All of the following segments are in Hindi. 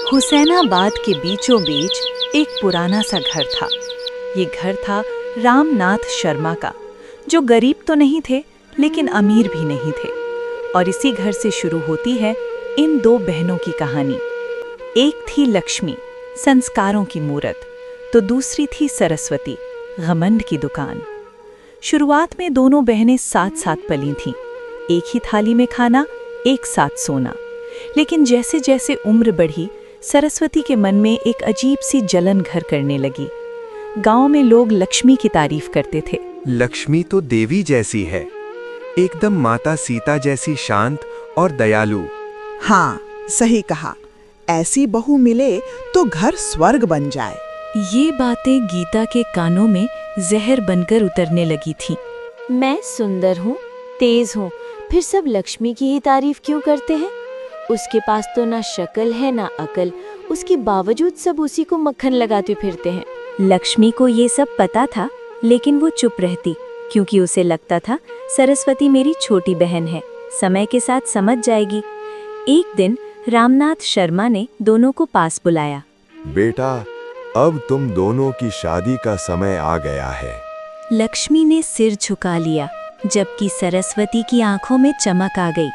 हुसैनाबाद के बीचों बीच एक पुराना सा घर था। ये घर था रामनाथ शर्मा का, जो गरीब तो नहीं थे लेकिन अमीर भी नहीं थे। और इसी घर से शुरू होती है इन दो बहनों की कहानी। एक थी लक्ष्मी, संस्कारों की मूरत, तो दूसरी थी सरस्वती, घमंड की दुकान। शुरुआत में दोनों बहनें साथ साथ पली थीं, एक ही थाली में खाना, एक साथ सोना। लेकिन जैसे जैसे उम्र बढ़ी, सरस्वती के मन में एक अजीब सी जलन घर करने लगी। गांव में लोग लक्ष्मी की तारीफ करते थे। लक्ष्मी तो देवी जैसी है, एकदम माता सीता जैसी शांत और दयालु। हाँ, सही कहा। ऐसी बहू मिले तो घर स्वर्ग बन जाए। ये बातें गीता के कानों में जहर बनकर उतरने लगी थीं। मैं सुंदर हूँ, तेज हूँ, फिर सब लक्ष्मी की ही तारीफ क्यों करते हैं? उसके पास तो ना शक्ल है ना अकल, उसके बावजूद सब उसी को मक्खन लगाते फिरते हैं। लक्ष्मी को ये सब पता था, लेकिन वो चुप रहती, क्योंकि उसे लगता था सरस्वती मेरी छोटी बहन है, समय के साथ समझ जाएगी। एक दिन रामनाथ शर्मा ने दोनों को पास बुलाया। बेटा, अब तुम दोनों की शादी का समय आ गया है। लक्ष्मी ने सिर झुका लिया, जबकि सरस्वती की आंखों में चमक आ गई।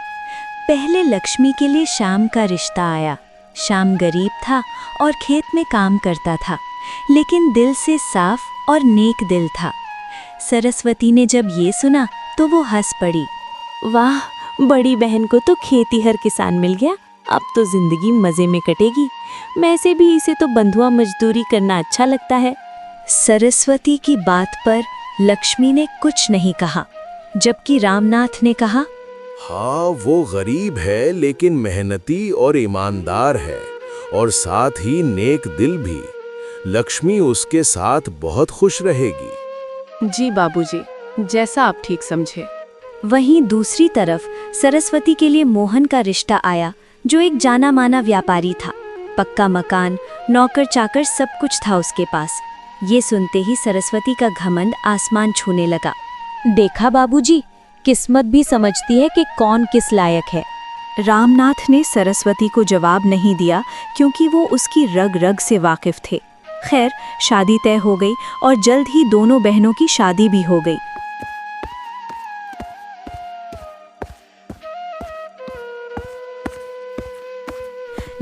पहले लक्ष्मी के लिए श्याम का रिश्ता आया। श्याम गरीब था और खेत में काम करता था, लेकिन दिल से साफ और नेक दिल था। सरस्वती ने जब ये सुना तो वो हंस पड़ी। वाह, बड़ी बहन को तो खेतीहर किसान मिल गया, अब तो जिंदगी मजे में कटेगी। वैसे भी इसे तो बंधुआ मजदूरी करना अच्छा लगता है। सरस्वती की बात पर लक्ष्मी ने कुछ नहीं कहा, जबकि रामनाथ ने कहा, हाँ, वो गरीब है लेकिन मेहनती और ईमानदार है, और साथ ही नेक दिल भी। लक्ष्मी उसके साथ बहुत खुश रहेगी। जी बाबूजी, जैसा आप ठीक समझे। वहीं दूसरी तरफ सरस्वती के लिए मोहन का रिश्ता आया, जो एक जाना माना व्यापारी था। पक्का मकान, नौकर चाकर, सब कुछ था उसके पास। ये सुनते ही सरस्वती का घमंड आसमान छूने लगा। देखा बाबूजी, किस्मत भी समझती है कि कौन किस लायक है। रामनाथ ने सरस्वती को जवाब नहीं दिया, क्योंकि वो उसकी रग रग से वाकिफ थे। खैर, शादी तय हो गई और जल्द ही दोनों बहनों की शादी भी हो गई।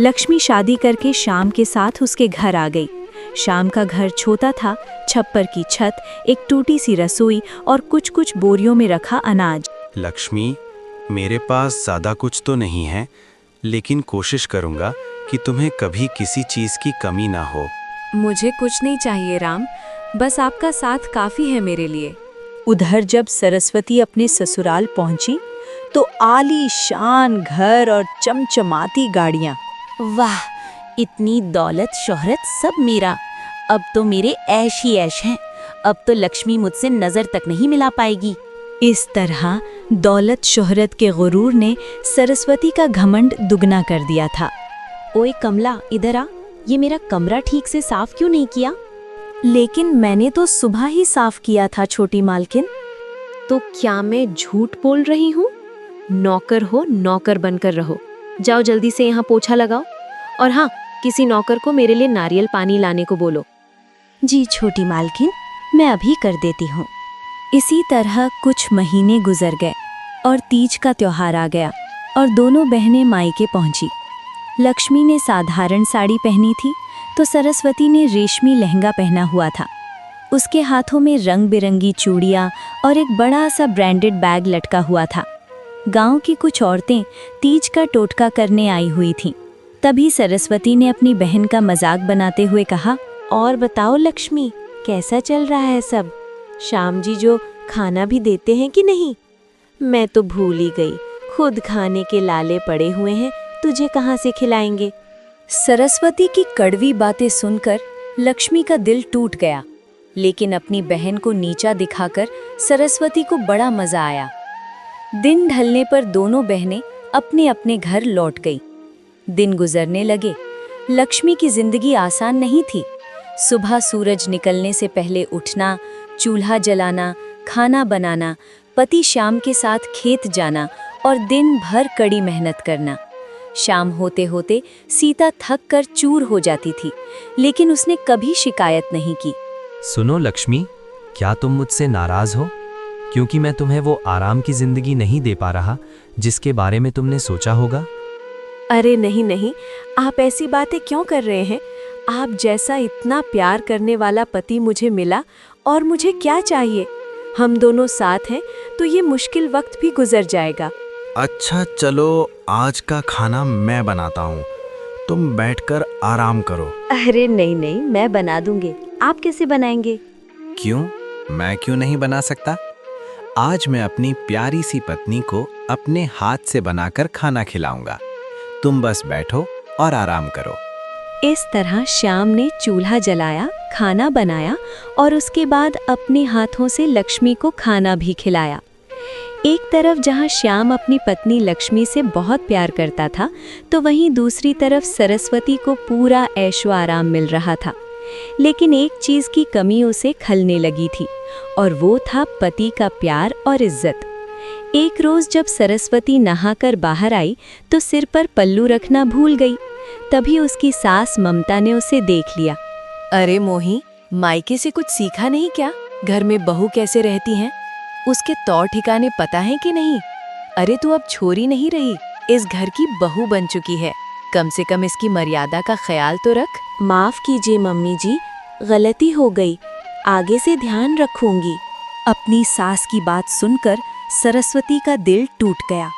लक्ष्मी शादी करके श्याम के साथ उसके घर आ गई। श्याम का घर छोटा था, छप्पर की छत, एक टूटी सी रसोई और कुछ कुछ बोरियों में रखा अनाज। लक्ष्मी, मेरे पास ज़्यादा कुछ तो नहीं है, लेकिन कोशिश करूँगा कि तुम्हें कभी किसी चीज़ की कमी ना हो। मुझे कुछ नहीं चाहिए राम, बस आपका साथ काफ़ी है मेरे लिए। उधर जब सरस्वती अपने ससुराल पहुंची तो आलीशान घर और चमचमाती गाड़ियाँ। वाह, इतनी दौलत शोहरत सब मेरा। अब तो मेरे ऐश ही ऐश हैं। अब तो लक्ष्मी मुझसे नजर तक नहीं मिला पाएगी। इस तरह दौलत शोहरत के गुरूर ने सरस्वती का घमंड दुगना कर दिया था। ओए कमला, इधर आ, ये मेरा कमरा ठीक से साफ क्यों नहीं किया? लेकिन मैंने तो सुबह ही साफ किया था छोटी मालकिन। तो क्या मैं झूठ बोल रही हूँ? नौकर हो, नौकर बनकर रहो। जाओ जल्दी से यहाँ पोछा लगाओ, और हाँ, किसी नौकर को मेरे लिए नारियल पानी लाने को बोलो। जी छोटी मालकिन, मैं अभी कर देती हूँ। इसी तरह कुछ महीने गुजर गए और तीज का त्योहार आ गया और दोनों बहनें मायके पहुंची। लक्ष्मी ने साधारण साड़ी पहनी थी, तो सरस्वती ने रेशमी लहंगा पहना हुआ था। उसके हाथों में रंग बिरंगी चूड़ियाँ और एक बड़ा सा ब्रांडेड बैग लटका हुआ था। गांव की कुछ औरतें तीज का टोटका करने आई हुई थीं। तभी सरस्वती ने अपनी बहन का मजाक बनाते हुए कहा, और बताओ लक्ष्मी, कैसा चल रहा है सब? श्याम जी जो खाना भी देते हैं कि नहीं? मैं तो भूल ही गई, खुद खाने के लाले पड़े हुए हैं, तुझे कहाँ से खिलाएंगे? सरस्वती की कड़वी बातें सुनकर लक्ष्मी का दिल टूट गया, लेकिन अपनी बहन को नीचा दिखाकर सरस्वती को बड़ा मजा आया। दिन ढलने पर दोनों बहनें अपने अपने घर लौट गई। दिन गुजरने लगे। लक्ष्मी की जिंदगी आसान नहीं थी। सुबह सूरज निकलने से पहले उठना, चूल्हा जलाना, खाना बनाना, पति श्याम के साथ खेत जाना और दिन भर कड़ी मेहनत करना। शाम होते होते सीता थक कर चूर हो जाती थी, लेकिन उसने कभी शिकायत नहीं की। सुनो लक्ष्मी, क्या तुम मुझसे नाराज हो क्योंकि मैं तुम्हें वो आराम की जिंदगी नहीं दे पा रहा जिसके बारे में तुमने सोचा होगा? अरे नहीं नहीं, आप ऐसी बातें क्यों कर रहे हैं? आप जैसा इतना प्यार करने वाला पति मुझे मिला और मुझे क्या चाहिए? हम दोनों साथ हैं तो ये मुश्किल वक्त भी गुजर जाएगा। अच्छा चलो, आज का खाना मैं बनाता हूँ, तुम बैठकर आराम करो। अरे नहीं नहीं, मैं बना दूंगी। आप कैसे बनाएंगे? क्यों, मैं क्यों नहीं बना सकता? आज मैं अपनी प्यारी सी पत्नी को अपने हाथ से बनाकर खाना खिलाऊंगा। तुम बस बैठो और आराम करो। इस तरह श्याम ने चूल्हा जलाया, खाना बनाया और उसके बाद अपने हाथों से लक्ष्मी को खाना भी खिलाया। एक तरफ जहाँ श्याम अपनी पत्नी लक्ष्मी से बहुत प्यार करता था, तो वहीं दूसरी तरफ सरस्वती को पूरा ऐशो आराम मिल रहा था। लेकिन एक चीज की कमी उसे खलने लगी थी, और वो था पति का प्यार और इज्जत। एक रोज जब सरस्वती नहाकर बाहर आई तो सिर पर पल्लू रखना भूल गई। तभी उसकी सास ममता ने उसे देख लिया। अरे मोही, मायके से कुछ सीखा नहीं क्या? घर में बहू कैसे रहती हैं? उसके तौर ठिकाने पता है कि नहीं? अरे तू अब छोरी नहीं रही, इस घर की बहू बन चुकी है। कम से कम इसकी मर्यादा का ख्याल तो रख। माफ कीजिए मम्मी जी, गलती हो गई, आगे से ध्यान रखूंगी। अपनी सास की बात सुनकर सरस्वती का दिल टूट गया।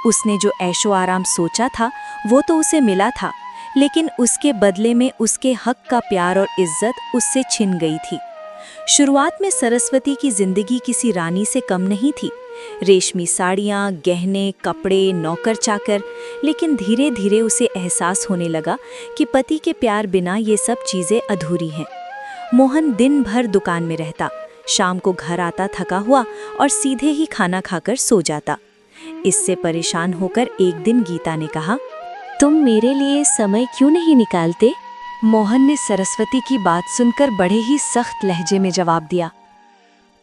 उसने जो ऐशो आराम सोचा था वो तो उसे मिला था, लेकिन उसके बदले में उसके हक का प्यार और इज्जत उससे छिन गई थी। शुरुआत में सरस्वती की जिंदगी किसी रानी से कम नहीं थी। रेशमी साड़ियाँ, गहने, कपड़े, नौकर चाकर, लेकिन धीरे धीरे उसे एहसास होने लगा कि पति के प्यार बिना ये सब चीज़ें अधूरी हैं। मोहन दिन भर दुकान में रहता, शाम को घर आता थका हुआ और सीधे ही खाना खाकर सो जाता। इससे परेशान होकर एक दिन गीता ने कहा, तुम मेरे लिए समय क्यों नहीं निकालते? मोहन ने सरस्वती की बात सुनकर बड़े ही सख्त लहजे में जवाब दिया,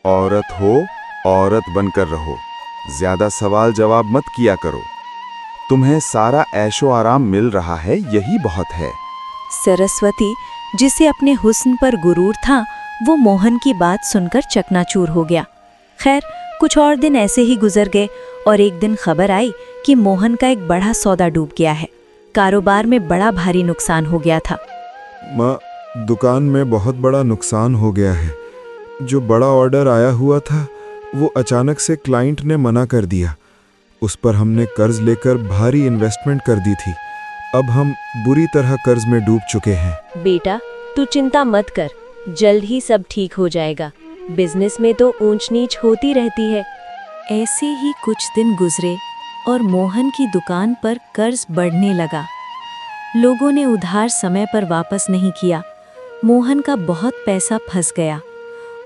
औरत हो, औरत बनकर रहो, ज्यादा सवाल जवाब मत किया करो। तुम्हें सारा ऐशो आराम मिल रहा है, यही बहुत है। सरस्वती, जिसे अपने हुस्न पर गुरूर था, वो मोहन की बात सुनकर चकनाचूर हो गया। खैर, कुछ और दिन ऐसे ही गुजर गए और एक दिन खबर आई कि मोहन का एक बड़ा सौदा डूब गया है। कारोबार में बड़ा भारी नुकसान हो गया था। माँ, दुकान में बहुत बड़ा नुकसान हो गया है। जो बड़ा ऑर्डर आया हुआ था वो अचानक से क्लाइंट ने मना कर दिया। उस पर हमने कर्ज लेकर भारी इन्वेस्टमेंट कर दी थी। अब हम बुरी तरह कर्ज में डूब चुके हैं। बेटा, तू चिंता मत कर, जल्द ही सब ठीक हो जाएगा। बिजनेस में तो ऊंच नीच होती रहती है। ऐसे ही कुछ दिन गुजरे और मोहन की दुकान पर कर्ज बढ़ने लगा। लोगों ने उधार समय पर वापस नहीं किया। मोहन का बहुत पैसा फंस गया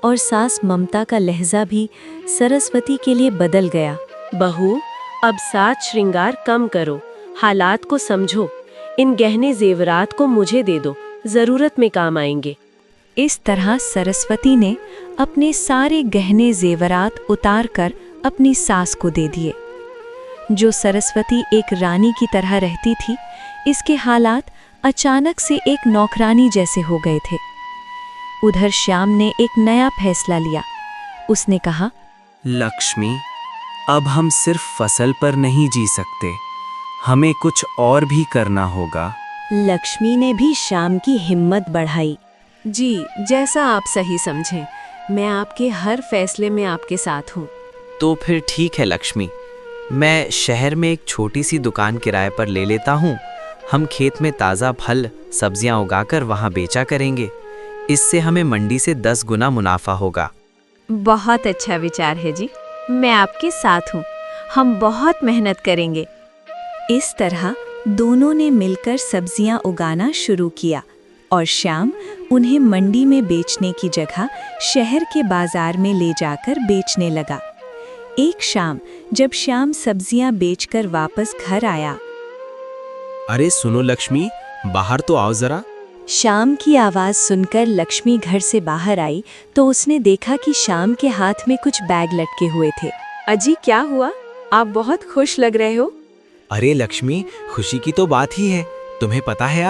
और सास ममता का लहजा भी सरस्वती के लिए बदल गया। बहू, अब साज श्रृंगार कम करो, हालात को समझो। इन गहने जेवरात को मुझे दे दो, जरूरत में काम आएंगे। इस तरह सरस्वती ने अपने सारे गहने जेवरात उतार कर अपनी सास को दे दिए। जो सरस्वती एक रानी की तरह रहती थी, इसके हालात अचानक से एक नौकरानी जैसे हो गए थे। उधर श्याम ने एक नया फैसला लिया। उसने कहा, लक्ष्मी, अब हम सिर्फ फसल पर नहीं जी सकते, हमें कुछ और भी करना होगा। लक्ष्मी ने भी श्याम की हिम्मत बढ़ाई। जी, जैसा आप सही समझें, मैं आपके हर फैसले में आपके साथ हूँ। तो फिर ठीक है लक्ष्मी, मैं शहर में एक छोटी सी दुकान किराए पर ले लेता हूँ। हम खेत में ताज़ा फल सब्जियाँ उगाकर वहाँ बेचा करेंगे। इससे हमें मंडी से 10 गुना मुनाफा होगा। बहुत अच्छा विचार है जी, मैं आपके साथ हूँ। हम बहुत मेहनत करेंगे। इस तरह दोनों ने मिलकर सब्जियां उगाना शुरू किया और श्याम उन्हें मंडी में बेचने की जगह शहर के बाजार में ले जाकर बेचने लगा। एक शाम जब श्याम सब्जियां बेचकर वापस घर आया, अरे सुनो लक्ष्मी, बाहर तो आओ जरा। श्याम की आवाज सुनकर लक्ष्मी घर से बाहर आई तो उसने देखा कि श्याम के हाथ में कुछ बैग लटके हुए थे। अजी, क्या हुआ? आप बहुत खुश लग रहे हो। अरे लक्ष्मी, खुशी की तो बात ही है। तुम्हें पता है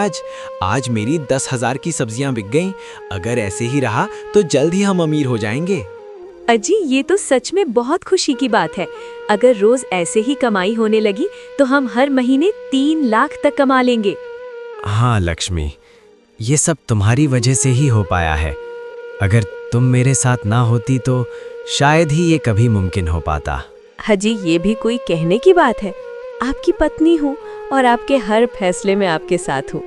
आज मेरी 10,000 की सब्जियां बिक गईं। अगर ऐसे ही रहा तो जल्द ही हम अमीर हो जाएंगे। अजी, ये तो सच में बहुत खुशी की बात है। अगर रोज ऐसे ही कमाई होने लगी तो हम हर महीने 3 लाख तक कमा लेंगे। हाँ लक्ष्मी, ये सब तुम्हारी वजह से ही हो पाया है। अगर तुम मेरे साथ ना होती तो शायद ही ये कभी मुमकिन हो पाता। हाजी, ये भी कोई कहने की बात है। आपकी पत्नी हूँ और आपके हर फैसले में आपके साथ हूँ।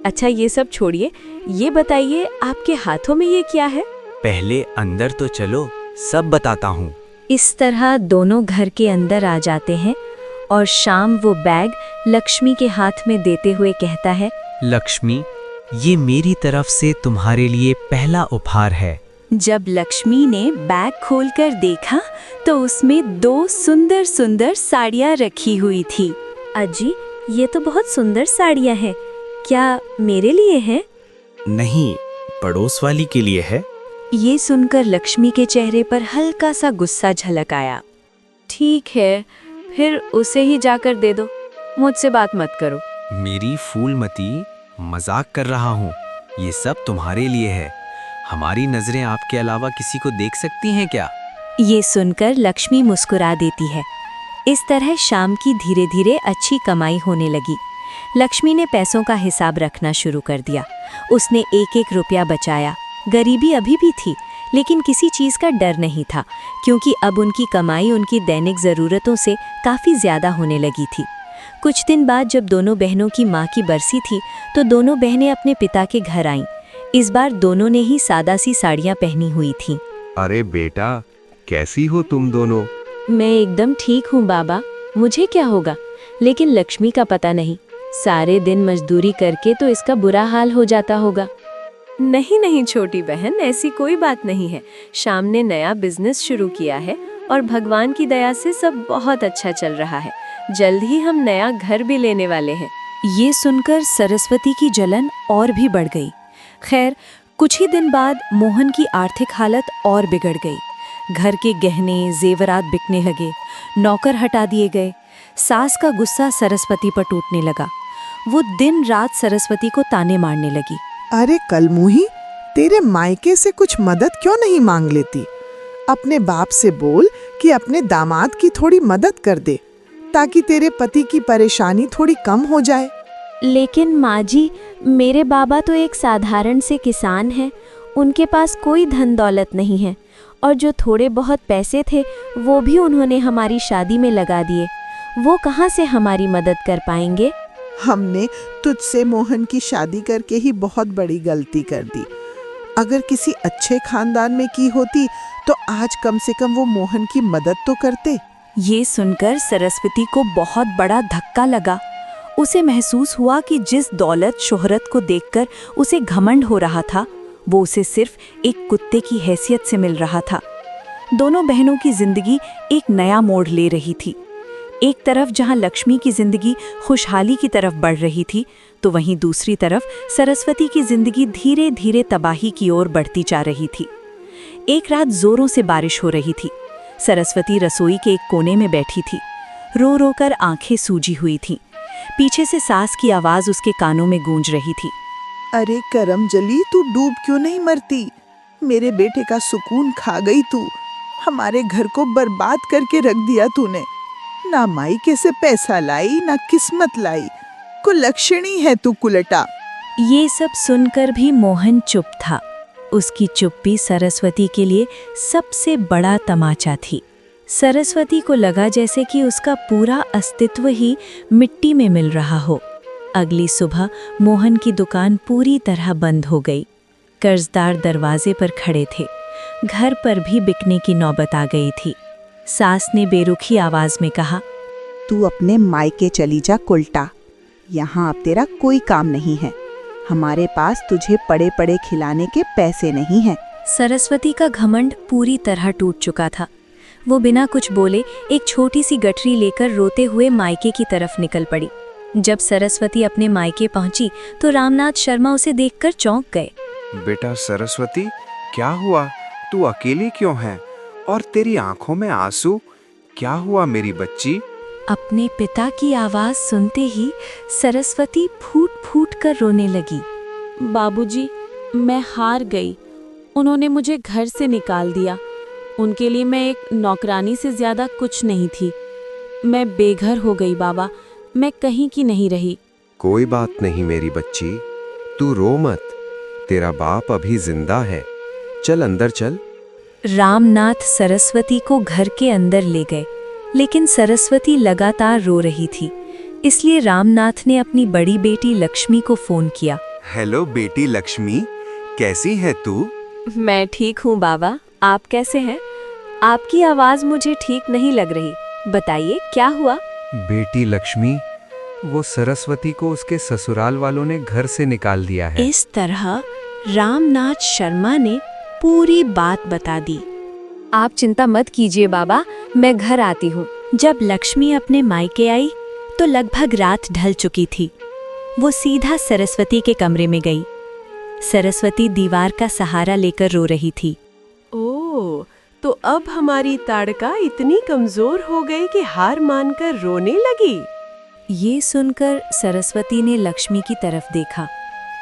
अच्छा, ये सब छोड़िए, ये बताइए आपके हाथों में ये क्या है? पहले अंदर तो चलो, सब बताता हूँ। इस तरह दोनों घर के अंदर आ जाते हैं और श्याम वो बैग लक्ष्मी के हाथ में देते हुए कहता है, लक्ष्मी, ये मेरी तरफ से तुम्हारे लिए पहला उपहार है। जब लक्ष्मी ने बैग खोलकर देखा तो उसमें 2 सुंदर सुंदर साड़ियाँ रखी हुई थी। अजी, ये तो बहुत सुंदर साड़ियाँ हैं। क्या मेरे लिए हैं? नहीं, पड़ोस वाली के लिए है। ये सुनकर लक्ष्मी के चेहरे पर हल्का सा गुस्सा झलक आया। ठीक है, फिर उसे ही जाकर दे दो, मुझसे बात मत करो। मेरी फूलमती, मजाक कर रहा हूँ। ये सब तुम्हारे लिए है। हमारी नजरें आपके अलावा किसी को देख सकती हैं क्या? ये सुनकर लक्ष्मी मुस्कुरा देती है। इस तरह शाम की धीरे धीरे अच्छी कमाई होने लगी। लक्ष्मी ने पैसों का हिसाब रखना शुरू कर दिया। उसने एक एक रुपया बचाया। गरीबी अभी भी थी, लेकिन किसी चीज़ का डर नहीं था, क्योंकि अब उनकी कमाई उनकी दैनिक ज़रूरतों से काफ़ी ज़्यादा होने लगी थी। कुछ दिन बाद जब दोनों बहनों की माँ की बरसी थी तो दोनों बहनें अपने पिता के घर आईं। इस बार दोनों ने ही सादा सी साड़ियाँ पहनी हुई थीं। अरे बेटा, कैसी हो तुम दोनों? मैं एकदम ठीक हूँ बाबा, मुझे क्या होगा, लेकिन लक्ष्मी का पता नहीं। सारे दिन मजदूरी करके तो इसका बुरा हाल हो जाता होगा। नहीं नहीं छोटी बहन, ऐसी कोई बात नहीं है। श्याम ने नया बिजनेस शुरू किया है और भगवान की दया से सब बहुत अच्छा चल रहा है। जल्द ही हम नया घर भी लेने वाले हैं। ये सुनकर सरस्वती की जलन और भी बढ़ गई। खैर, कुछ ही दिन बाद मोहन की आर्थिक हालत और बिगड़ गई। घर के गहने जेवरात बिकने लगे, नौकर हटा दिए गए। सास का गुस्सा सरस्वती पर टूटने लगा। वो दिन रात सरस्वती को ताने मारने लगी। अरे कलमुही, तेरे मायके से कुछ मदद क्यों नहीं मांग लेती? अपने बाप से बोल कि अपने दामाद की थोड़ी मदद कर दे, ताकि तेरे पति की परेशानी थोड़ी कम हो जाए। लेकिन माँ जी, मेरे बाबा तो एक साधारण से किसान हैं। उनके पास कोई धन दौलत नहीं है, और जो थोड़े बहुत पैसे थे वो भी उन्होंने हमारी शादी में लगा दिए। वो कहाँ से हमारी मदद कर पाएंगे? हमने तुझसे मोहन की शादी करके ही बहुत बड़ी गलती कर दी। अगर किसी अच्छे खानदान में की होती तो आज कम से कम वो मोहन की मदद तो करते। ये सुनकर सरस्वती को बहुत बड़ा धक्का लगा। उसे महसूस हुआ कि जिस दौलत शोहरत को देखकर उसे घमंड हो रहा था, वो उसे सिर्फ एक कुत्ते की हैसियत से मिल रहा था। दोनों बहनों की जिंदगी एक नया मोड़ ले रही थी। एक तरफ जहां लक्ष्मी की जिंदगी खुशहाली की तरफ बढ़ रही थी, तो वहीं दूसरी तरफ सरस्वती की जिंदगी धीरे धीरे तबाही की ओर बढ़ती जा रही थी। एक रात जोरों से बारिश हो रही थी। सरस्वती रसोई के एक कोने में बैठी थी। रो रो कर आंखें सूजी हुई थीं। पीछे से सास की आवाज उसके कानों में गूंज रही थी। अरे करमजली, तू डूब क्यों नहीं मरती? मेरे बेटे का सुकून खा गई तू। हमारे घर को बर्बाद करके रख दिया तूने। ना मायके से पैसा लाई, ना किस्मत लाई। कुलक्षणी है तू, कुलटा। ये सब सुनकर भी मोहन चुप था। उसकी चुप्पी सरस्वती के लिए सबसे बड़ा तमाचा थी। सरस्वती को लगा जैसे कि उसका पूरा अस्तित्व ही मिट्टी में मिल रहा हो। अगली सुबह मोहन की दुकान पूरी तरह बंद हो गई। कर्जदार दरवाजे पर खड़े थे। घर पर भी बिकने की नौबत आ गई थी। सास ने बेरुखी आवाज में कहा, तू अपने मायके चली जा कुलटा। यहाँ अब तेरा कोई काम नहीं है। हमारे पास तुझे पड़े पड़े खिलाने के पैसे नहीं हैं। सरस्वती का घमंड पूरी तरह टूट चुका था। वो बिना कुछ बोले एक छोटी सी गठरी लेकर रोते हुए मायके की तरफ निकल पड़ी। जब सरस्वती अपने मायके पहुंची तो रामनाथ शर्मा उसे देखकर चौंक गए। बेटा सरस्वती, क्या हुआ? तू अकेली क्यों है? और तेरी आंखों में आंसू? क्या हुआ मेरी बच्ची? अपने पिता की आवाज़ सुनते ही सरस्वती फूट फूट कर रोने लगी। बाबूजी, मैं हार गई। उन्होंने मुझे घर से निकाल दिया। उनके लिए मैं एक नौकरानी से ज़्यादा कुछ नहीं थी। मैं बेघर हो गई बाबा, मैं कहीं की नहीं रही। कोई बात नहीं मेरी बच्ची, तू रो मत, तेरा बाप अभी जिंदा है। चल अंदर चल। रामनाथ सरस्वती को घर के अंदर ले गए, लेकिन सरस्वती लगातार रो रही थी। इसलिए रामनाथ ने अपनी बड़ी बेटी लक्ष्मी को फोन किया। हेलो बेटी लक्ष्मी, कैसी है तू? मैं ठीक हूँ बाबा, आप कैसे हैं? आपकी आवाज़ मुझे ठीक नहीं लग रही। बताइए क्या हुआ? बेटी लक्ष्मी, वो सरस्वती को उसके ससुराल वालों ने घर से निकाल दिया है। इस तरह रामनाथ शर्मा ने पूरी बात बता दी। आप चिंता मत कीजिए बाबा, मैं घर आती हूँ। जब लक्ष्मी अपने मायके आई तो लगभग रात ढल चुकी थी। वो सीधा सरस्वती के कमरे में गई। सरस्वती दीवार का सहारा लेकर रो रही थी। ओह, तो अब हमारी ताड़का इतनी कमजोर हो गई कि हार मानकर रोने लगी। ये सुनकर सरस्वती ने लक्ष्मी की तरफ देखा।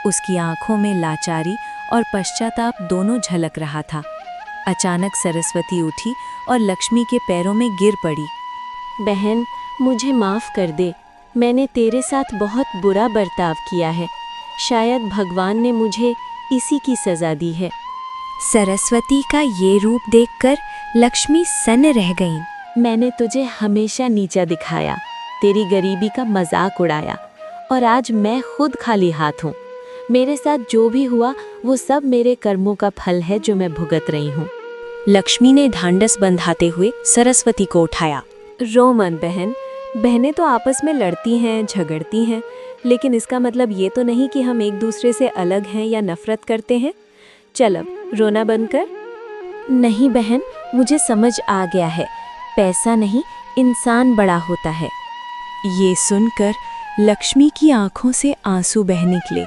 उसकी आंखों में लाचारी और पश्चाताप दोनों झलक रहा था। अचानक सरस्वती उठी और लक्ष्मी के पैरों में गिर पड़ी। बहन, मुझे माफ़ कर दे। मैंने तेरे साथ बहुत बुरा बर्ताव किया है। शायद भगवान ने मुझे इसी की सज़ा दी है। सरस्वती का ये रूप देखकर लक्ष्मी सन्न रह गईं। मैंने तुझे हमेशा नीचा दिखाया, तेरी गरीबी का मजाक उड़ाया, और आज मैं खुद खाली हाथ हूँ। मेरे साथ जो भी हुआ वो सब मेरे कर्मों का फल है जो मैं भुगत रही हूँ। लक्ष्मी ने ढांढस बंधाते हुए सरस्वती को उठाया। रो मत बहन, बहनें तो आपस में लड़ती हैं, झगड़ती हैं, लेकिन इसका मतलब ये तो नहीं कि हम एक दूसरे से अलग हैं या नफरत करते हैं। चल अब रोना बंद कर। नहीं बहन, मुझे समझ आ गया है, पैसा नहीं इंसान बड़ा होता है। ये सुनकर लक्ष्मी की आंखों से आंसू बह निकले।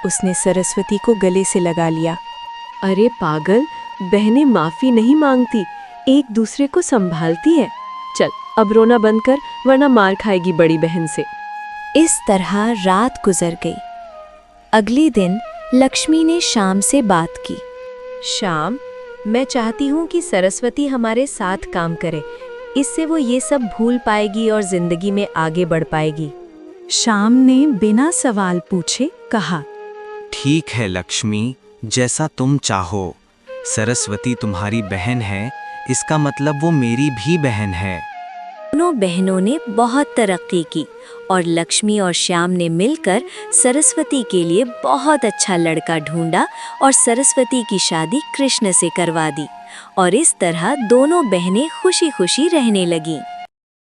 उसने सरस्वती को गले से लगा लिया। अरे पागल, बहनें माफी नहीं मांगती, एक दूसरे को संभालती है। चल अब रोना बंद कर, वरना मार खाएगी बड़ी बहन से। इस तरह रात गुजर गई। अगले दिन लक्ष्मी ने श्याम से बात की। श्याम, मैं चाहती हूँ कि सरस्वती हमारे साथ काम करे। इससे वो ये सब भूल पाएगी और जिंदगी में आगे बढ़ पाएगी। श्याम ने बिना सवाल पूछे कहा। ठीक है लक्ष्मी, जैसा तुम चाहो। सरस्वती तुम्हारी बहन है, इसका मतलब वो मेरी भी बहन है। दोनों बहनों ने बहुत तरक्की की और लक्ष्मी और श्याम ने मिलकर सरस्वती के लिए बहुत अच्छा लड़का ढूंढा और सरस्वती की शादी कृष्ण से करवा दी। और इस तरह दोनों बहनें खुशी खुशी रहने लगीं।